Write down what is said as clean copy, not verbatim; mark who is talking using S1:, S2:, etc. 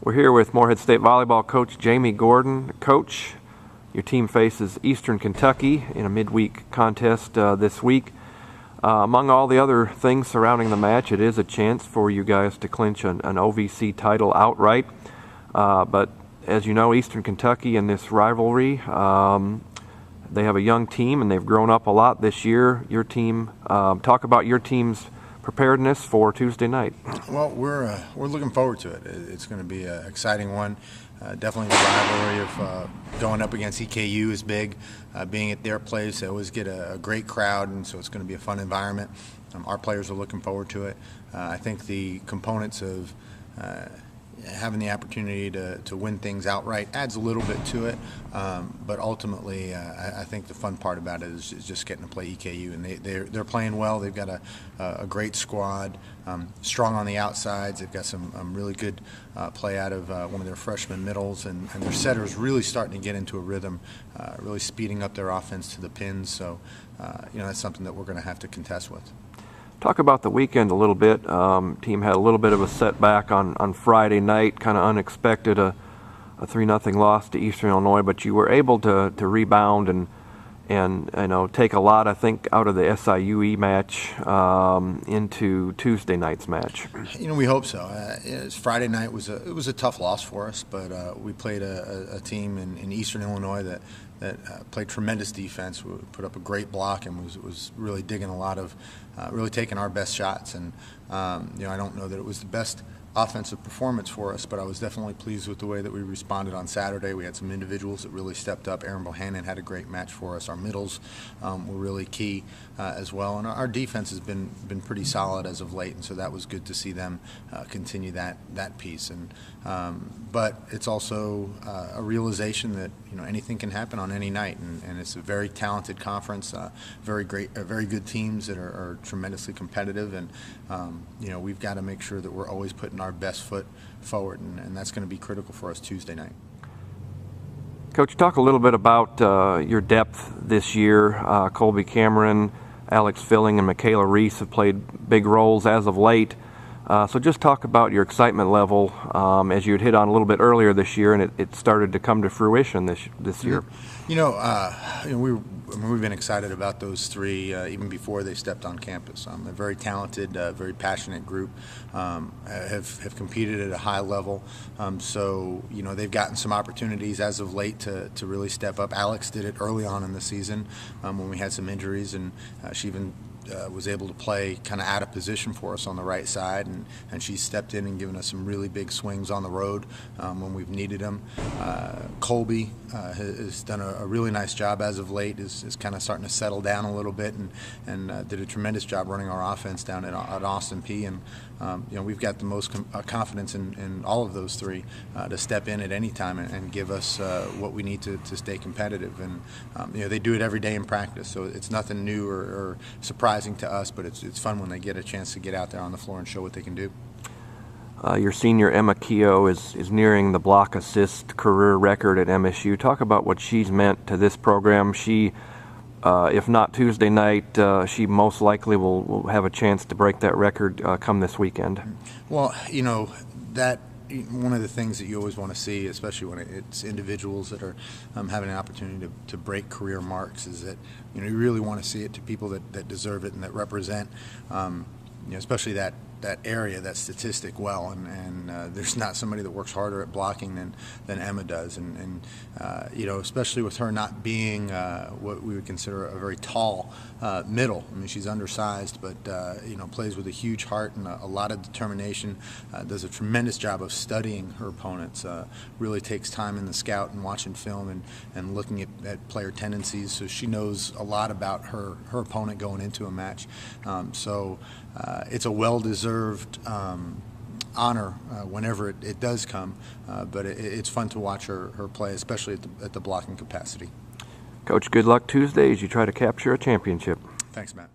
S1: We're here with Morehead State Volleyball coach Jamie Gordon. Coach, your team faces Eastern Kentucky in a midweek contest this week. Among all the other things surrounding the match, it is a chance for you guys to clinch an OVC title outright. But as you know, Eastern Kentucky in this rivalry, they have a young team and they've grown up a lot this year. Your team, talk about your team's preparedness for Tuesday night.
S2: Well, we're looking forward to it. It's going to be an exciting one. Definitely the rivalry of going up against EKU is big. Being at their place, they always get a great crowd, and so it's going to be a fun environment. Our players are looking forward to it. I think the components of having the opportunity to win things outright adds a little bit to it, but ultimately I think the fun part about it is just getting to play EKU, and they're playing well. They've got a great squad, strong on the outsides. They've got some really good play out of one of their freshman middles, and their setters really starting to get into a rhythm, really speeding up their offense to the pins. So that's something that we're going to have to contest with.
S1: Talk about the weekend a little bit. Team had a little bit of a setback on Friday night, kind of unexpected, a 3-0 loss to Eastern Illinois, but you were able to rebound and take a lot, I think, out of the SIUE match into Tuesday night's match.
S2: We hope so. Friday night it was a tough loss for us, but we played a team in Eastern Illinois that played tremendous defense, put up a great block, and was really digging a lot of, really taking our best shots. And I don't know that it was the best offensive performance for us, but I was definitely pleased with the way that we responded on Saturday. We had some individuals that really stepped up. Aaron Bohannon had a great match for us. Our middles were really key as well, and our defense has been pretty solid as of late, and so that was good to see them continue that piece. And but it's also a realization that anything can happen on any night, and it's a very talented conference, very good teams that are tremendously competitive, and we've got to make sure that we're always putting our best foot forward, and that's going to be critical for us Tuesday night.
S1: Coach, talk a little bit about your depth this year. Colby Cameron, Alex Filling, and Michaela Reese have played big roles as of late. So just talk about your excitement level as you had hit on a little bit earlier this year, and it started to come to fruition this year.
S2: We've been excited about those three even before they stepped on campus. They're very talented, very passionate group, have competed at a high level. So they've gotten some opportunities as of late to really step up. Alex did it early on in the season when we had some injuries, and she even was able to play kind of out of position for us on the right side, and she stepped in and given us some really big swings on the road when we've needed them. Colby has done a really nice job as of late, is kind of starting to settle down a little bit, and did a tremendous job running our offense down at Austin Peay. And we've got the most confidence in all of those three to step in at any time and give us what we need to stay competitive. And they do it every day in practice, so it's nothing new or surprising to us, but it's fun when they get a chance to get out there on the floor and show what they can do.
S1: Your senior Emma Keogh is nearing the block assist career record at MSU. Talk about what she's meant to this program. She, if not Tuesday night, she most likely will have a chance to break that record come this weekend.
S2: Well, that one of the things that you always want to see, especially when it's individuals that are having an opportunity to break career marks, is that you really want to see it to people that deserve it and that represent, especially that area, that statistic well, and there's not somebody that works harder at blocking than Emma does, and especially with her not being what we would consider a very tall middle. I mean, she's undersized, but plays with a huge heart and a lot of determination. Does a tremendous job of studying her opponents. Really takes time in the scout and watching film and looking at player tendencies, so she knows a lot about her opponent going into a match. So it's a well-deserved honor whenever it does come, but it's fun to watch her play, especially at the blocking capacity.
S1: Coach, good luck Tuesday as you try to capture a championship.
S2: Thanks, Matt.